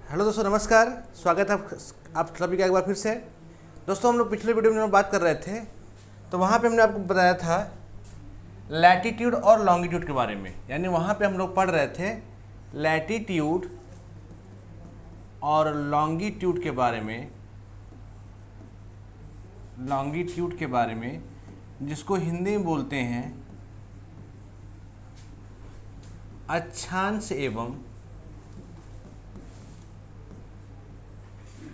Hello दोस्तों, नमस्कार। स्वागत है आप सभी का एक बार फिर से। दोस्तों, हम लोग पिछले वीडियो में बात कर रहे थे, तो वहाँ पे हमने आपको बताया था लैटीट्यूड और लॉन्गिट्यूड के बारे में। यानी वहाँ पे हम लोग पढ़ रहे थे लैटीट्यूड और लॉन्गिट्यूड के बारे में, जिसको हिंदी में बोलते हैं अक्षांश एवं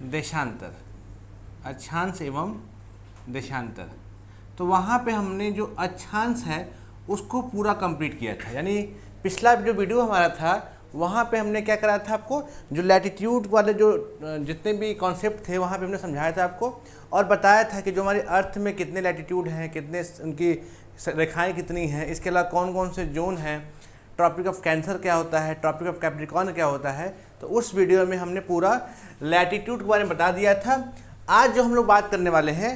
देशांतर। अक्षांश एवं देशांतर। तो वहाँ पे हमने जो अक्षांश है उसको पूरा कंप्लीट किया था। यानी पिछला जो वीडियो हमारा था वहाँ पे हमने क्या करा था, आपको जो लैटीट्यूड वाले जो जितने भी कॉन्सेप्ट थे वहाँ पे हमने समझाया था आपको, और बताया था कि जो हमारे अर्थ में कितने लैटीट्यूड हैं, कितने उनकी रेखाएं कितनी हैं, इसके अलावा कौन कौन से जोन हैं, ट्रॉपिक ऑफ कैंसर क्या होता है, ट्रॉपिक ऑफ कैप्रिकॉर्न क्या होता है। तो उस वीडियो में हमने पूरा लैटीट्यूड के बारे में बता दिया था। आज जो हम लोग बात करने वाले हैं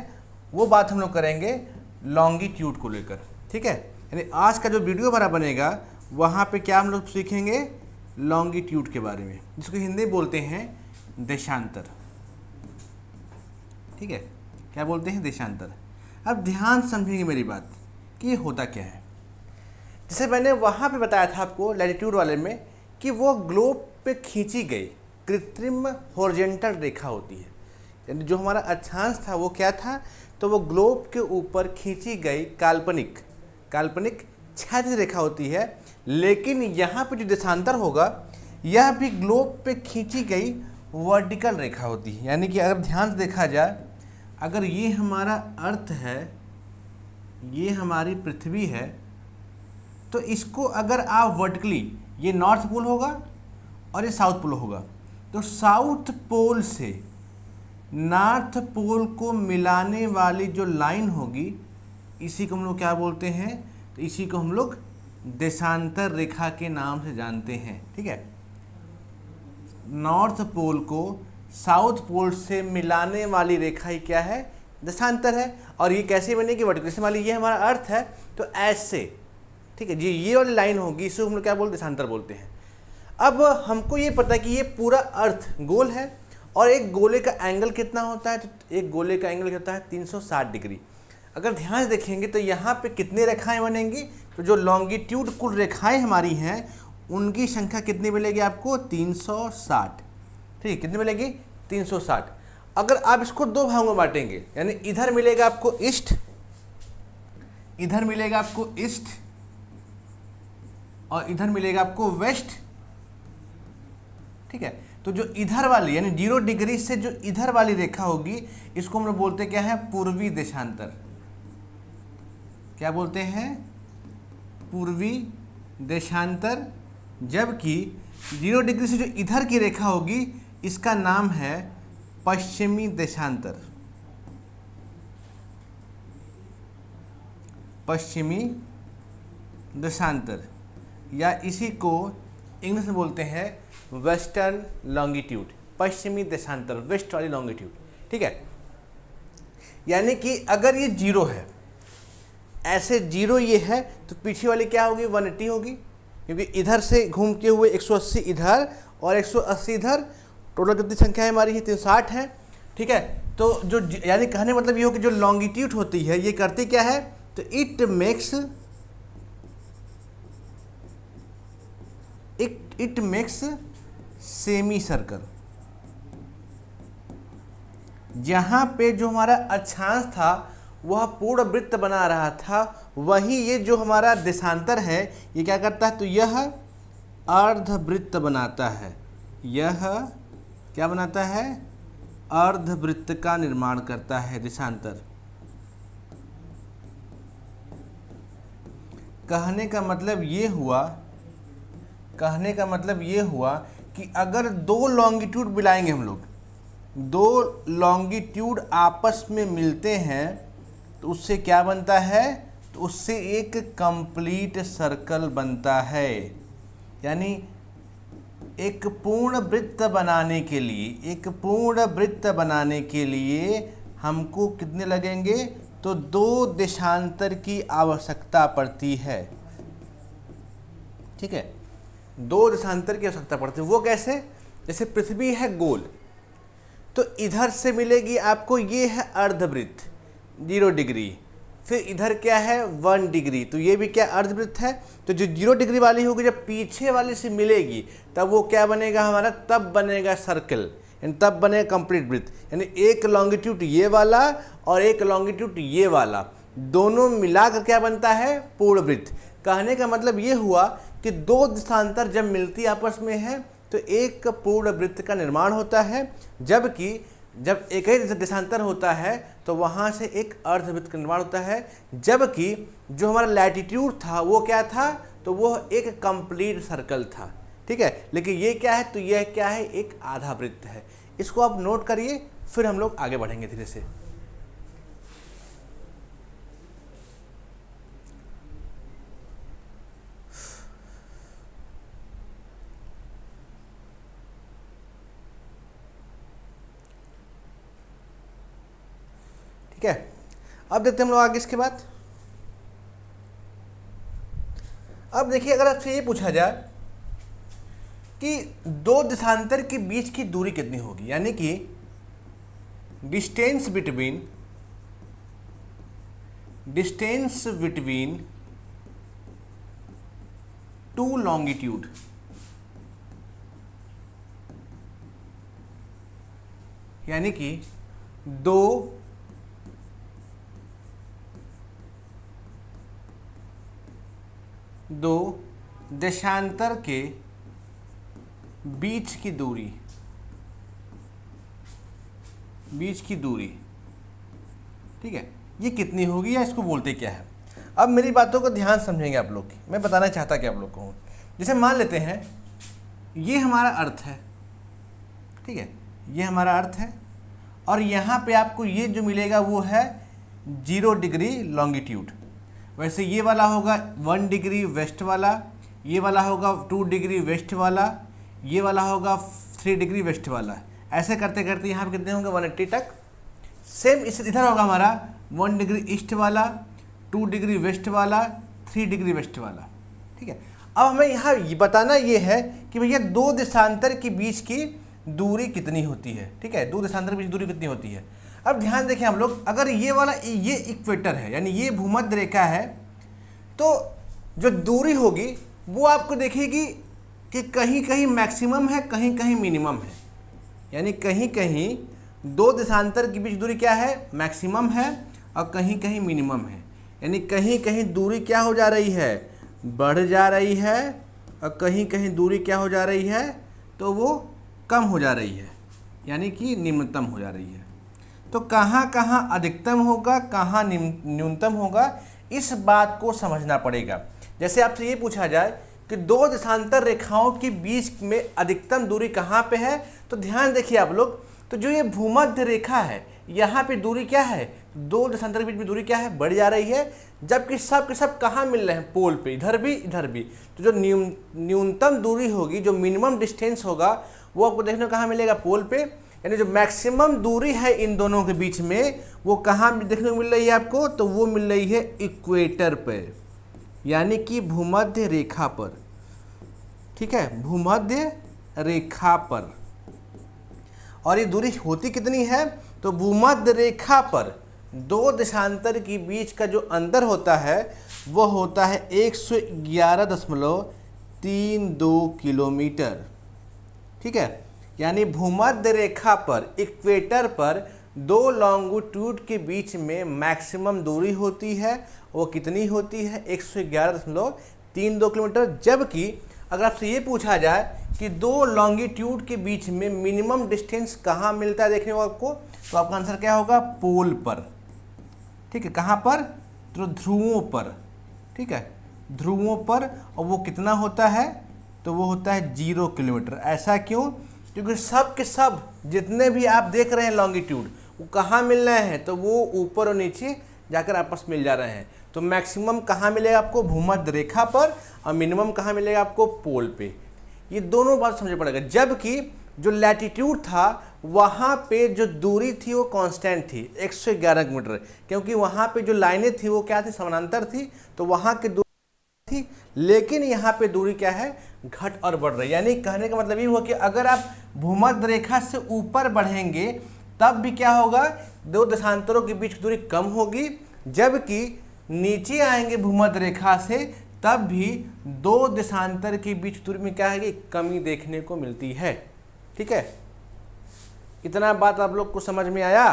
वो बात हम लोग करेंगे लॉन्गिट्यूड को लेकर। ठीक है, यानी आज का जो वीडियो हमारा बनेगा वहाँ पे क्या हम लोग सीखेंगे, लॉन्गिट्यूड के बारे में, जिसको हिंदी बोलते हैं देशांतर। ठीक है, क्या बोलते हैं, देशांतर। अब ध्यान समझेंगे मेरी बात कि ये होता क्या है। जैसे मैंने वहाँ पे बताया था आपको लैटीट्यूड वाले में कि वो ग्लोब पे खींची गई कृत्रिम हॉरिजॉन्टल रेखा होती है। यानी जो हमारा अक्षांश था वो क्या था, तो वो ग्लोब के ऊपर खींची गई काल्पनिक क्षैतिज रेखा होती है। लेकिन यहाँ पे जो देशांतर होगा यह भी ग्लोब पे खींची गई वर्टिकल रेखा होती है। यानी कि अगर ध्यान से देखा जाए, अगर ये हमारा अर्थ है, ये हमारी पृथ्वी है, तो इसको अगर आप वर्टिकली, ये नॉर्थ पोल होगा और ये साउथ पोल होगा, तो साउथ पोल से नॉर्थ पोल को मिलाने वाली जो लाइन होगी इसी को हम लोग क्या बोलते हैं, तो इसी को हम लोग देशांतर रेखा के नाम से जानते हैं। ठीक है, नॉर्थ पोल को साउथ पोल से मिलाने वाली रेखा ही क्या है, देशांतर है। और ये कैसे बनेगी, वर्टिकल वाली, ये हमारा अर्थ है तो ऐसे, ठीक है जी, ये वाली लाइन होगी, इसको हम लोग क्या बोलते हैं, देशांतर बोलते हैं। अब हमको ये पता है कि ये पूरा अर्थ गोल है और एक गोले का एंगल कितना होता है, तो एक गोले का एंगल होता है 360 डिग्री। अगर ध्यान से देखेंगे तो यहाँ पे कितनी रेखाएं बनेंगी, तो जो लॉन्गिट्यूड कुल रेखाएं हमारी हैं उनकी संख्या कितनी मिलेगी आपको, 360। ठीक है, कितनी मिलेगी, 360। अगर आप इसको दो भागों में बांटेंगे, यानी इधर मिलेगा आपको ईस्ट, इधर मिलेगा आपको ईस्ट, और इधर मिलेगा आपको वेस्ट। ठीक है, तो जो इधर वाली यानी 0 डिग्री से जो इधर वाली रेखा होगी इसको हम लोग बोलते क्या है, पूर्वी देशांतर। क्या बोलते हैं, पूर्वी देशांतर। जबकि 0 डिग्री से जो इधर की रेखा होगी इसका नाम है पश्चिमी देशांतर। पश्चिमी देशांतर, या इसी को इंग्लिश में बोलते हैं वेस्टर्न लॉन्गिट्यूड। पश्चिमी देशांतर, वेस्ट वाली लॉन्गिट्यूड। ठीक है, यानी कि अगर ये 0 है, ऐसे 0 ये है, तो पीछे वाली क्या होगी, 180 होगी, क्योंकि इधर से घूमते हुए 180 इधर और 180 इधर, टोटल कितनी संख्या है हमारी, 360 है। ठीक है, तो जो यानी कहने मतलब ये हो कि जो लॉन्गिट्यूड होती है ये करती क्या है, तो इट मेक्स सेमी सर्कल। जहाँ पे जो हमारा अक्षांश था वह पूर्ण वृत्त बना रहा था, वहीं ये जो हमारा देशांतर है ये क्या करता है, तो यह अर्धवृत्त बनाता है। यह क्या बनाता है, अर्धवृत्त का निर्माण करता है देशांतर। कहने का मतलब ये हुआ कि अगर दो लॉन्गिट्यूड मिलाएंगे हम लोग, दो लॉन्गिट्यूड आपस में मिलते हैं तो उससे क्या बनता है, तो उससे एक कंप्लीट सर्कल बनता है। यानी एक पूर्ण वृत्त बनाने के लिए हमको कितने लगेंगे, तो 2 देशांतर की आवश्यकता पड़ती है। ठीक है, 2 देशांतर की आवश्यकता पड़ती है। वो कैसे, जैसे पृथ्वी है गोल, तो इधर से मिलेगी आपको, ये है अर्धवृत्त 0 डिग्री, फिर इधर क्या है 1 डिग्री, तो ये भी क्या अर्धवृत्त है। तो जो 0 डिग्री वाली होगी जब पीछे वाले से मिलेगी तब वो क्या बनेगा हमारा, तब बनेगा सर्कल, यानी तब बनेगा कंप्लीट वृत्त। यानी एक लॉन्गिट्यूड ये वाला और एक लॉन्गिट्यूड ये वाला, दोनों मिलाकर क्या बनता है, पूर्ण वृत्त। कहने का मतलब ये हुआ कि दो दिशांतर जब मिलती आपस में है तो एक पूर्ण वृत्त का निर्माण होता है, जबकि जब एक ही देशांतर होता है तो वहाँ से एक अर्धवृत्त का निर्माण होता है। जबकि जो हमारा लैटिट्यूड था वो क्या था, तो वो एक कंप्लीट सर्कल था, ठीक है। लेकिन ये क्या है, तो यह क्या है, एक आधा वृत्त है। इसको आप नोट करिए, फिर हम लोग आगे बढ़ेंगे धीरे से। ठीक है, अब देखते हैं हम लोग आगे इसके बाद। अब देखिए, अगर आपसे ये पूछा जाए कि दो दिशांतर के बीच की दूरी कितनी होगी, यानी कि डिस्टेंस बिटवीन टू लॉन्गिट्यूड, यानी कि दो देशांतर के बीच की दूरी, ठीक है, ये कितनी होगी या इसको बोलते क्या है। अब मेरी बातों को ध्यान समझेंगे आप लोग, मैं बताना चाहता कि आप लोग को, जैसे मान लेते हैं ये हमारा अर्थ है, ठीक है, ये हमारा अर्थ है, और यहाँ पे आपको ये जो मिलेगा वो है 0 डिग्री लॉन्गिट्यूड। वैसे ये वाला होगा 1 डिग्री वेस्ट वाला, ये वाला होगा 2 डिग्री वेस्ट वाला, ये वाला होगा 3 डिग्री वेस्ट वाला। ऐसे करते करते यहाँ पे कितने होंगे 180 तक। सेम इस इधर होगा हमारा 1 डिग्री ईस्ट वाला, 2 डिग्री वेस्ट वाला, 3 डिग्री वेस्ट वाला, ठीक है। अब हमें यहाँ बताना ये है कि भैया दो देशांतर के बीच की दूरी कितनी होती है, ठीक है, दो देशांतर के बीच दूरी कितनी होती है। अब ध्यान देखें हम लोग, अगर ये वाला ये इक्वेटर है, यानी ये भूमध्य रेखा है, तो जो दूरी होगी वो आपको देखेगी कि कहीं कहीं मैक्सिमम है, कहीं कहीं मिनिमम है। यानी कहीं कहीं दो देशांतर के बीच दूरी क्या है, मैक्सिमम है, और कहीं कहीं मिनिमम है। यानी कहीं कहीं दूरी क्या हो जा रही है, बढ़ जा रही है, और कहीं कहीं दूरी क्या हो जा रही है, तो वो कम हो जा रही है, यानी कि निम्नतम हो जा रही है। तो कहाँ कहाँ अधिकतम होगा, कहाँ न्यूनतम होगा, इस बात को समझना पड़ेगा। जैसे आपसे ये पूछा जाए कि दो देशांतर रेखाओं के बीच में अधिकतम दूरी कहाँ पे है, तो ध्यान देखिए आप लोग, तो जो ये भूमध्य रेखा है यहाँ पे दूरी क्या है, दो देशांतर के बीच में दूरी क्या है, बढ़ जा रही है। जबकि सब के सब कहाँ मिल रहे हैं, पोल पे, इधर भी। तो जो न्यूनतम दूरी होगी, जो मिनिमम डिस्टेंस होगा, वो आपको देखने को कहाँ मिलेगा, पोल पे। यानी जो मैक्सिमम दूरी है इन दोनों के बीच में, वो कहाँ देखने को मिल रही है आपको, तो वो मिल रही है इक्वेटर पर, यानी कि भूमध्य रेखा पर, ठीक है, भूमध्य रेखा पर। और ये दूरी होती कितनी है, तो भूमध्य रेखा पर दो देशांतर के बीच का जो अंतर होता है वो होता है 111.32 किलोमीटर, ठीक है। यानी भूमध्य रेखा पर, इक्वेटर पर दो लॉन्गिट्यूड के बीच में मैक्सिमम दूरी होती है, वो कितनी होती है, 111.32 किलोमीटर। जबकि अगर आपसे ये पूछा जाए कि दो लॉन्गिट्यूड के बीच में मिनिमम डिस्टेंस कहाँ मिलता है देखने को आपको, तो आपका आंसर क्या होगा, पोल पर, ठीक है। कहाँ पर, तो ध्रुवों पर, ठीक है, ध्रुवों पर। और वो कितना होता है, तो वो होता है 0 किलोमीटर। ऐसा क्यों, क्योंकि सब के सब जितने भी आप देख रहे हैं लॉन्गिट्यूड, वो कहाँ मिल रहे हैं, तो वो ऊपर और नीचे जाकर आपस मिल जा रहे हैं। तो मैक्सिमम कहाँ मिलेगा आपको, भूमध्य रेखा पर, और मिनिमम कहाँ मिलेगा आपको, पोल पे। ये दोनों बात समझ पड़ेगा। जबकि जो लैटिट्यूड था वहाँ पे जो दूरी थी वो कांस्टेंट थी 111 किलोमीटर, क्योंकि वहाँ पे जो लाइनें थी वो क्या थी, समानांतर थी, तो वहाँ की दूरी थी। लेकिन यहाँ पे दूरी क्या है, घट और बढ़ रही है। यानी कहने का मतलब ये हुआ कि अगर आप भूमध्य रेखा से ऊपर बढ़ेंगे तब भी क्या होगा, दो देशांतरों के बीच की दूरी कम होगी, जबकि नीचे आएंगे भूमध्य रेखा से तब भी दो देशांतर के बीच दूरी में क्या है, कमी देखने को मिलती है। ठीक है, इतना बात आप लोग को समझ में आया।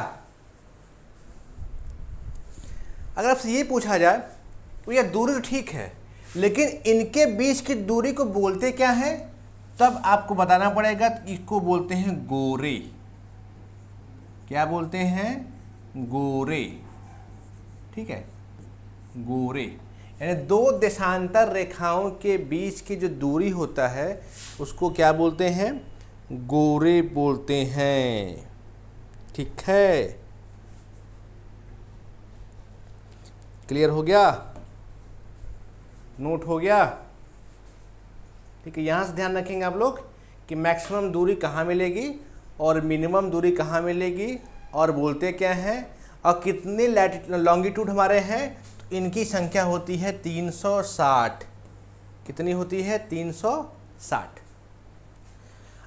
अगर आपसे ये पूछा जाए तो यह दूरी तो ठीक है, लेकिन इनके बीच की दूरी को बोलते क्या है, तब आपको बताना पड़ेगा। इसको बोलते हैं गोरे। क्या बोलते हैं, गोरे। ठीक है, गोरे यानी दो देशांतर रेखाओं के बीच की जो दूरी होता है उसको क्या बोलते हैं, गोरे बोलते हैं। ठीक है, क्लियर हो गया, नोट हो गया। ठीक है, यहाँ से ध्यान रखेंगे आप लोग कि मैक्सिमम दूरी कहाँ मिलेगी और मिनिमम दूरी कहाँ मिलेगी और बोलते क्या हैं, और कितने लॉन्गिट्यूड हमारे हैं, तो इनकी संख्या होती है 360। कितनी होती है, 360।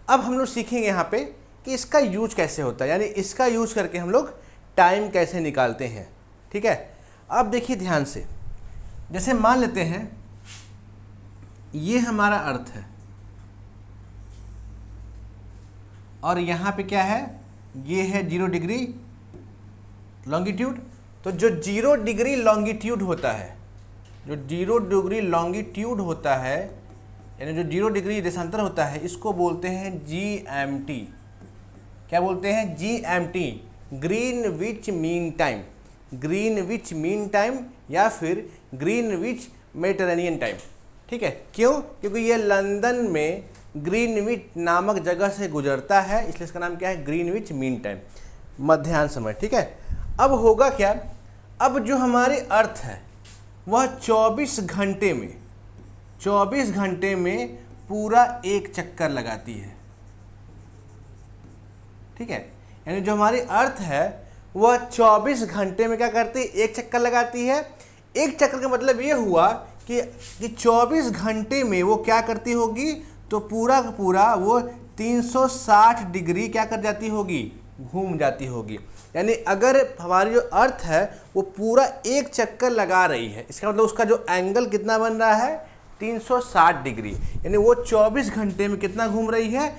अब हम लोग सीखेंगे यहाँ पे कि इसका यूज कैसे होता है, यानी इसका यूज करके हम लोग टाइम कैसे निकालते हैं। ठीक है, अब देखिए ध्यान से, जैसे मान लेते हैं ये हमारा अर्थ है और यहाँ पे क्या है, ये है 0 डिग्री लॉन्गिट्यूड। तो जो 0 डिग्री लॉन्गिट्यूड होता है, जो 0 डिग्री लॉन्गिट्यूड होता है, यानी जो 0 डिग्री देशांतर होता है, इसको बोलते हैं GMT। क्या बोलते हैं, GMT, Greenwich mean time. Greenwich mean time या फिर ग्रीनविच मेडिटेरेनियन टाइम। ठीक है, क्यों, क्योंकि ये लंदन में ग्रीनविच नामक जगह से गुजरता है, इसलिए इसका नाम क्या है, ग्रीनविच मीन टाइम, मध्याह्न समय। ठीक है, अब होगा क्या, अब जो हमारी अर्थ है वह 24 घंटे में पूरा एक चक्कर लगाती है। ठीक है, यानी जो हमारी अर्थ है वह 24 घंटे में क्या करती है, एक चक्कर लगाती है। एक चक्कर का मतलब ये हुआ कि 24 घंटे में वो क्या करती होगी, तो पूरा का पूरा वो 360 डिग्री क्या कर जाती होगी, घूम जाती होगी। यानी अगर हमारी जो अर्थ है वो पूरा एक चक्कर लगा रही है, इसका मतलब उसका जो एंगल कितना बन रहा है, 360 डिग्री। यानी वो 24 घंटे में कितना घूम रही है,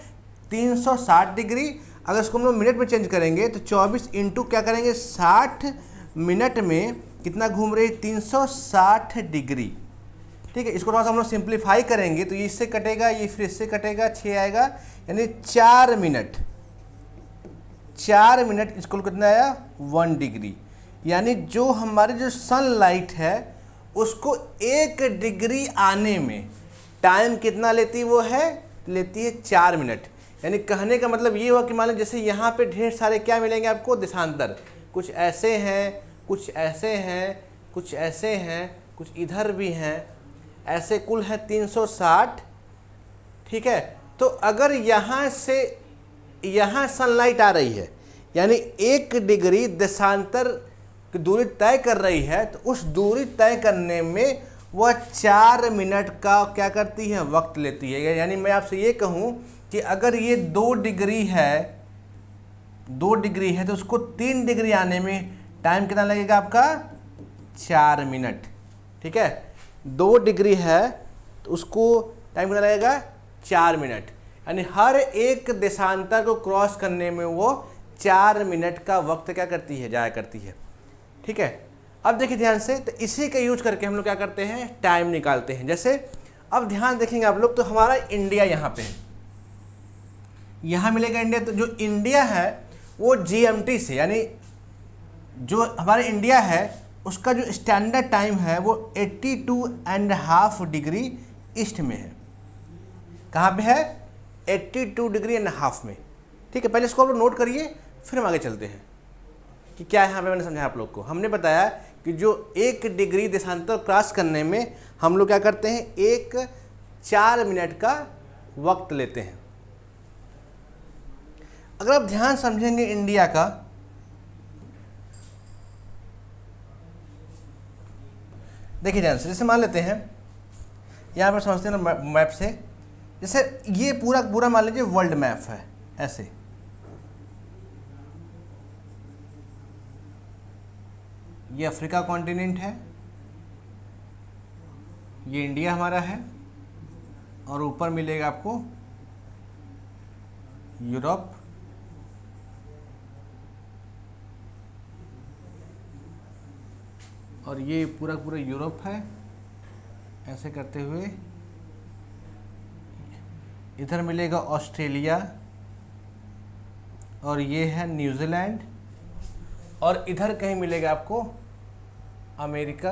360 डिग्री। अगर इसको हम लोग मिनट में चेंज करेंगे तो 24 इंटू क्या करेंगे, 60 मिनट में कितना घूम रही है, 360 डिग्री। ठीक है, इसको थोड़ा सा हम लोग सिंप्लीफाई करेंगे तो ये इससे कटेगा, ये फिर इससे कटेगा, 6 आएगा, यानी 4 मिनट। 4 मिनट इसको कितना आया, 1 डिग्री। यानी जो हमारी जो सनलाइट है उसको 1 डिग्री आने में टाइम कितना लेती है, वो है लेती है 4 मिनट। यानी कहने का मतलब ये हुआ कि मान लो जैसे यहाँ पे ढेर सारे क्या मिलेंगे आपको, देशांतर, कुछ ऐसे हैं, कुछ ऐसे हैं, कुछ ऐसे हैं, कुछ इधर भी हैं, ऐसे कुल है 360। ठीक है, तो अगर यहाँ से यहाँ सनलाइट आ रही है, यानी 1 डिग्री देशांतर की दूरी तय कर रही है, तो उस दूरी तय करने में वह 4 मिनट का क्या करती है, वक्त लेती है। यानी मैं आपसे ये कहूँ कि अगर ये 2 डिग्री है, 2 डिग्री है, तो उसको 3 डिग्री आने में टाइम कितना लगेगा आपका, 4 मिनट। ठीक है, 2 डिग्री है तो उसको टाइम कितना लगेगा, 4 मिनट। यानी हर एक देशांतर को क्रॉस करने में वो 4 मिनट का वक्त क्या करती है, जाया करती है। ठीक है, अब देखिए ध्यान से, तो इसी का यूज करके हम लोग क्या करते हैं, टाइम निकालते हैं। जैसे अब ध्यान देखेंगे आप लोग, तो हमारा इंडिया यहाँ पे है, यहाँ मिलेगा इंडिया। तो जो इंडिया है वो GMT से, यानी जो हमारा इंडिया है उसका जो स्टैंडर्ड टाइम है वो 82.5 डिग्री ईस्ट में है। कहाँ पे है, 82 डिग्री एंड हाफ में। ठीक है, पहले इसको आप लोग नोट करिए, फिर हम आगे चलते हैं कि क्या यहाँ पे मैंने समझाया आप लोग को। हमने बताया कि जो 1 डिग्री देशांतर क्रॉस करने में हम लोग क्या करते हैं, 4 मिनट का वक्त लेते हैं। अगर आप ध्यान समझेंगे इंडिया का, देखिए ध्यान से, जैसे मान लेते हैं यहाँ पर समझते हैं ना मैप से, जैसे ये पूरा पूरा मान लीजिए वर्ल्ड मैप है ऐसे, ये अफ्रीका कॉन्टिनेंट है, ये इंडिया हमारा है, और ऊपर मिलेगा आपको यूरोप, और ये पूरा पूरा यूरोप है। ऐसे करते हुए इधर मिलेगा ऑस्ट्रेलिया, और ये है न्यूजीलैंड, और इधर कहीं मिलेगा आपको अमेरिका,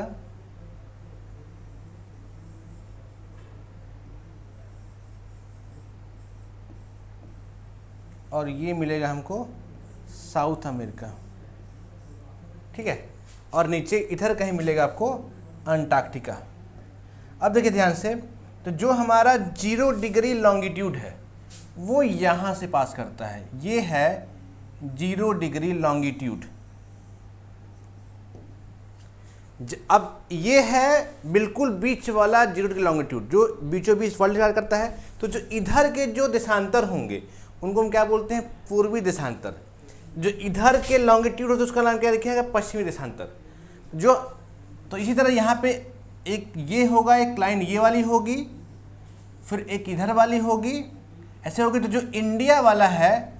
और ये मिलेगा हमको साउथ अमेरिका, ठीक है। और नीचे इधर कहीं मिलेगा आपको अंटार्कटिका। अब देखिए ध्यान से, तो जो हमारा 0 डिग्री लॉन्गिट्यूड है वो यहाँ से पास करता है, ये है 0 डिग्री लॉन्गिट्यूड। अब ये है बिल्कुल बीच वाला 0 डिग्री लॉन्गिट्यूड जो बीचों बीच वर्ल्ड स्टार्ट करता है। तो जो इधर के जो देशांतर होंगे उनको हम क्या बोलते हैं, पूर्वी देशांतर। जो इधर के लॉन्गिट्यूड होते हैं उसका नाम क्या रखिएगा, पश्चिमी देशांतर। जो तो इसी तरह यहाँ पे एक ये होगा, एक लाइन ये वाली होगी, फिर एक इधर वाली होगी, ऐसे होगी। तो जो इंडिया वाला है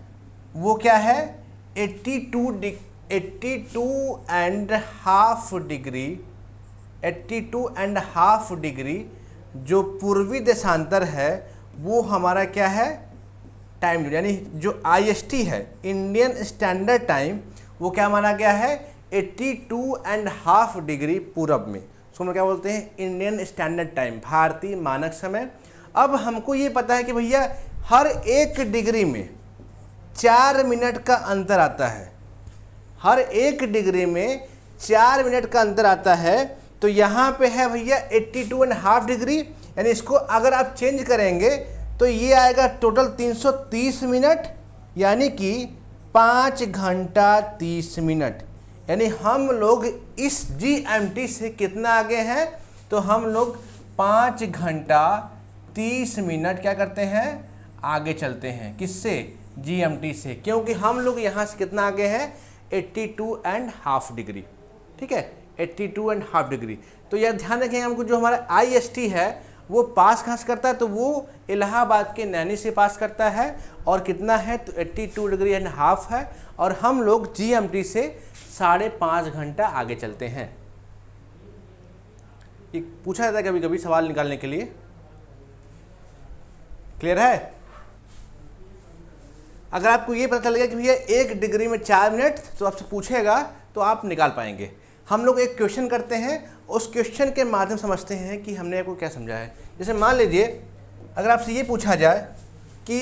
वो क्या है, 82.5 डिग्री जो पूर्वी देशांतर है वो हमारा क्या है, टाइम, यानी जो IST है इंडियन स्टैंडर्ड टाइम, वो क्या माना गया है, 82.5 डिग्री पूरब में। सो हम क्या बोलते हैं, इंडियन स्टैंडर्ड टाइम, भारतीय मानक समय। अब हमको ये पता है कि भैया हर 1 डिग्री में 4 मिनट का अंतर आता है, हर 1 डिग्री में 4 मिनट का अंतर आता है। तो यहाँ पे है भैया 82.5 डिग्री, यानी इसको अगर आप चेंज करेंगे तो ये आएगा टोटल 330 मिनट, यानी कि 5 घंटा 30 मिनट। यानी हम लोग इस GMT से कितना आगे हैं, तो हम लोग 5 घंटा 30 मिनट क्या करते हैं, आगे चलते हैं। किससे, GMT से, क्योंकि हम लोग यहाँ से कितना आगे हैं, 82.5 डिग्री, ठीक है, 82.5 डिग्री। तो यह ध्यान रखेंगे हमको, जो हमारा IST है वो पास कहाँ से करता है, तो वो इलाहाबाद के नैनी से पास करता है, और कितना है, तो 82.5 डिग्री है, और हम लोग GMT से 5.5 घंटा आगे चलते हैं। ये पूछा जाता है कभी कभी सवाल निकालने के लिए, क्लियर है। अगर आपको ये पता चलेगा कि भैया 1 डिग्री में 4 मिनट, तो आपसे पूछेगा तो आप निकाल पाएंगे। हम लोग एक क्वेश्चन करते हैं, उस क्वेश्चन के माध्यम समझते हैं कि हमने आपको क्या समझा है। जैसे मान लीजिए अगर आपसे ये पूछा जाए कि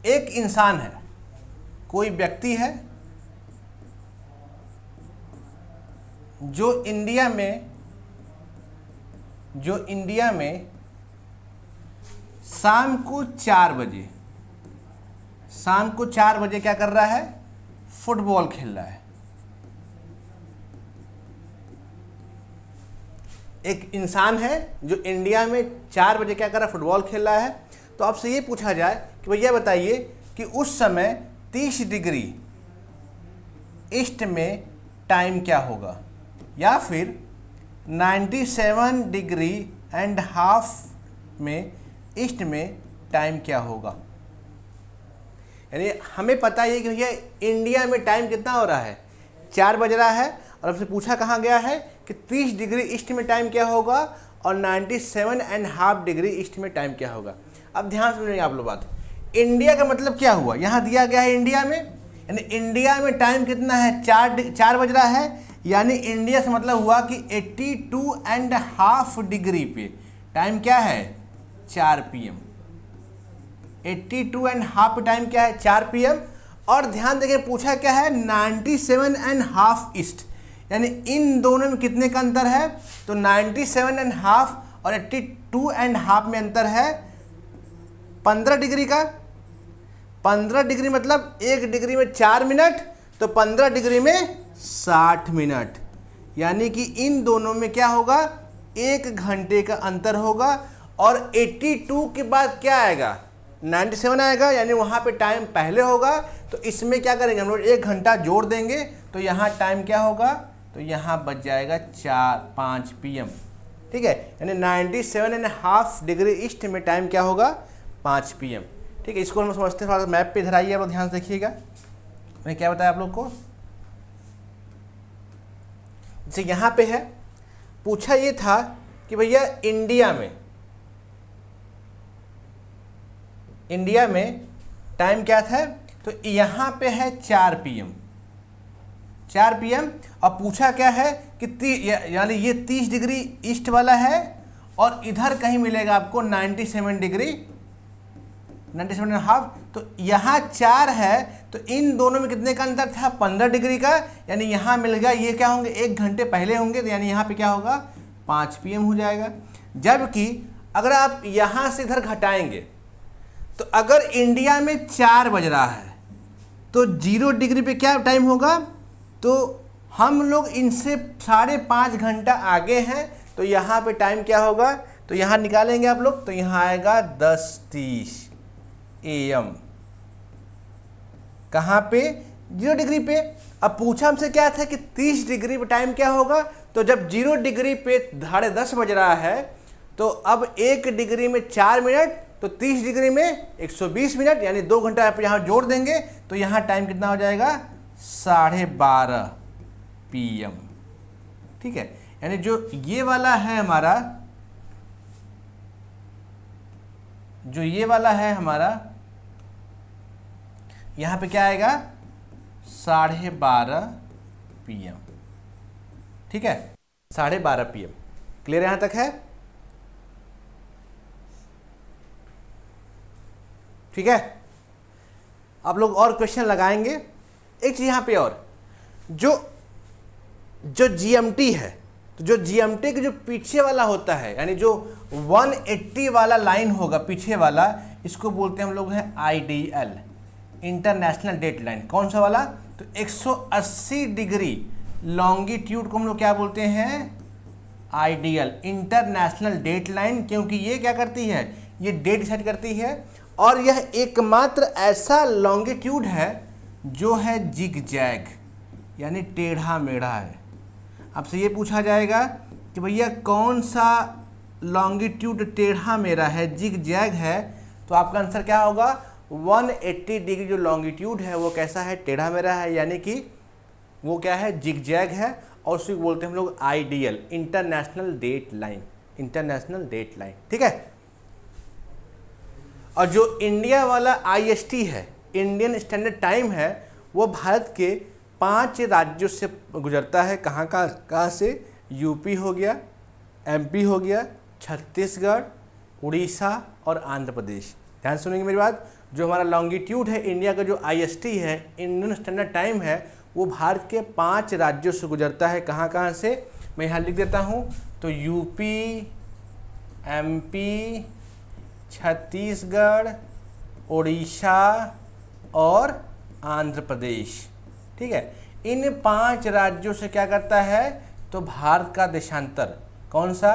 एक इंसान है, कोई व्यक्ति है जो इंडिया में शाम को 4 बजे क्या कर रहा है, फुटबॉल खेल रहा है। एक इंसान है जो इंडिया में 4 बजे क्या कर रहा है, फुटबॉल खेल रहा है। तो आपसे ये पूछा जाए कि भैया बताइए कि उस समय 30 डिग्री ईस्ट में टाइम क्या होगा, या फिर 97 डिग्री एंड हाफ में ईस्ट में टाइम क्या होगा। यानी हमें पता है कि भैया इंडिया में टाइम कितना हो रहा है, 4 बज रहा है, और आपसे पूछा कहाँ गया है कि 30 डिग्री ईस्ट में टाइम क्या होगा, और 97.5 डिग्री ईस्ट में टाइम क्या होगा। अब ध्यान से सुनिए आप लोग बात, इंडिया का मतलब क्या हुआ, यहाँ दिया गया है इंडिया में, यानी इंडिया में टाइम कितना है, 4 बज रहा है, यानी इंडिया से मतलब हुआ कि 82.5 डिग्री पे टाइम क्या है, 4 PM। 82.5 पे टाइम क्या है, 4 PM। और ध्यान देखें पूछा क्या है, 97.5 ईस्ट, यानी इन दोनों में कितने का अंतर है, तो 97.5 और 82.5 में अंतर है 15 डिग्री का। 15 डिग्री मतलब 1 डिग्री में 4 मिनट, तो 15 डिग्री में 60 मिनट, यानी कि इन दोनों में क्या होगा, 1 घंटे का अंतर होगा। और 82 के बाद क्या आएगा, 97 आएगा, यानी वहाँ पे टाइम पहले होगा। तो इसमें क्या करेंगे हम लोग, 1 घंटा जोड़ देंगे, तो यहाँ टाइम क्या होगा, तो यहाँ बच जाएगा 5 PM। ठीक है, यानी 97.5 डिग्री ईस्ट में टाइम क्या होगा, 5 PM। ठीक है, इसको हम समझते हैं। थोड़ा सा मैप पे इधर आइए, आप ध्यान से देखिएगा मैंने क्या बताया आप लोग को। जैसे यहाँ पे है, पूछा ये था कि भैया इंडिया में टाइम क्या था, तो यहाँ पे है 4 PM। और पूछा क्या है कि यानी ये 30 डिग्री ईस्ट वाला है, और इधर कहीं मिलेगा आपको 97 डिग्री, 97.5। तो यहाँ 4 है, तो इन दोनों में कितने का अंतर था, 15 डिग्री का, यानी यहाँ मिल गया, ये क्या होंगे, 1 घंटे पहले होंगे, तो यानी यहाँ पे क्या होगा, 5 PM हो जाएगा। जबकि अगर आप यहाँ से इधर घटाएंगे, तो अगर इंडिया में 4 बज रहा है तो 0 डिग्री पे क्या टाइम होगा, तो हम लोग इनसे 5.5 घंटा आगे हैं, तो यहाँ पे टाइम क्या होगा, तो यहाँ निकालेंगे आप लोग, तो यहाँ आएगा 10:30 AM। कहाँ पे, 0 डिग्री पे। अब पूछा हमसे क्या था कि 30 डिग्री पे टाइम क्या होगा, तो जब 0 डिग्री पे 10:30 बज रहा है, तो अब 1 डिग्री में 4 मिनट, तो 30 डिग्री में 120 मिनट, यानी 2 घंटा आप यहाँ जोड़ देंगे, तो यहाँ टाइम कितना हो जाएगा, 12:30 PM। ठीक है, यानी जो ये वाला है हमारा, यहाँ पे क्या आएगा, 12:30 PM। ठीक है, 12:30 PM। क्लियर यहाँ तक है? ठीक है, आप लोग और क्वेश्चन लगाएंगे। एक चीज यहाँ पे और, जो GMT है, तो जो GMT के जो पीछे वाला होता है, यानी जो 180 वाला लाइन होगा पीछे वाला, इसको बोलते हैं हम लोग हैं IDL, इंटरनेशनल डेट लाइन। कौन सा वाला, तो 180 डिग्री लॉन्गिट्यूड को हम लोग क्या बोलते हैं, IDL, इंटरनेशनल डेट लाइन। क्योंकि ये क्या करती है, ये डेट डिसाइड करती है, और यह एकमात्र ऐसा लॉन्गिट्यूड है जो है जिगजैग, यानी टेढ़ा मेढ़ा है। आपसे ये पूछा जाएगा कि भैया कौन सा लॉन्गिट्यूड टेढ़ा मेढ़ा है, जिगजैग है, तो आपका आंसर क्या होगा, 180 डिग्री जो लॉन्गिट्यूड है वो कैसा है, टेढ़ा मेढ़ा है, यानी कि वो क्या है, जिगजैग है, और उसको बोलते हैं हम लोग IDL, international date line, international date line. ठीक है, और जो इंडिया वाला IST है, इंडियन स्टैंडर्ड टाइम है, वो भारत के 5 राज्यों से गुजरता है। कहाँ से, यूपी हो गया, MP हो गया, छत्तीसगढ़, उड़ीसा और आंध्र प्रदेश। ध्यान सुनेंगे मेरी बात, जो हमारा लॉन्गिट्यूड है इंडिया का, जो IST है, इंडियन स्टैंडर्ड टाइम है, वो भारत के 5 राज्यों से गुजरता है। कहाँ से, मैं यहाँ लिख देता हूँ, तो यूपी, MP, छत्तीसगढ़, उड़ीसा और आंध्र प्रदेश। ठीक है, इन 5 राज्यों से क्या करता है, तो भारत का देशांतर कौन सा,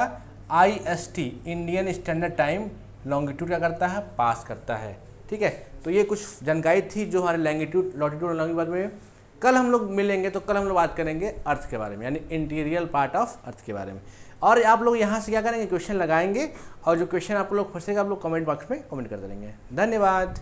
IST, Indian standard time longitude क्या करता है, पास करता है। ठीक है, तो ये कुछ जानकारी थी जो हमारे लैंगिट्यूड, लॉटिट्यूड और लॉन्गिट्यूड में। कल हम लोग मिलेंगे तो कल हम लोग बात करेंगे अर्थ के बारे में, यानी इंटीरियर पार्ट ऑफ अर्थ के बारे में। और आप लोग यहाँ से क्या करेंगे, क्वेश्चन लगाएंगे, और जो क्वेश्चन आप लोग फंसेगा आप लोग कमेंट बॉक्स में कमेंट कर देंगे। धन्यवाद।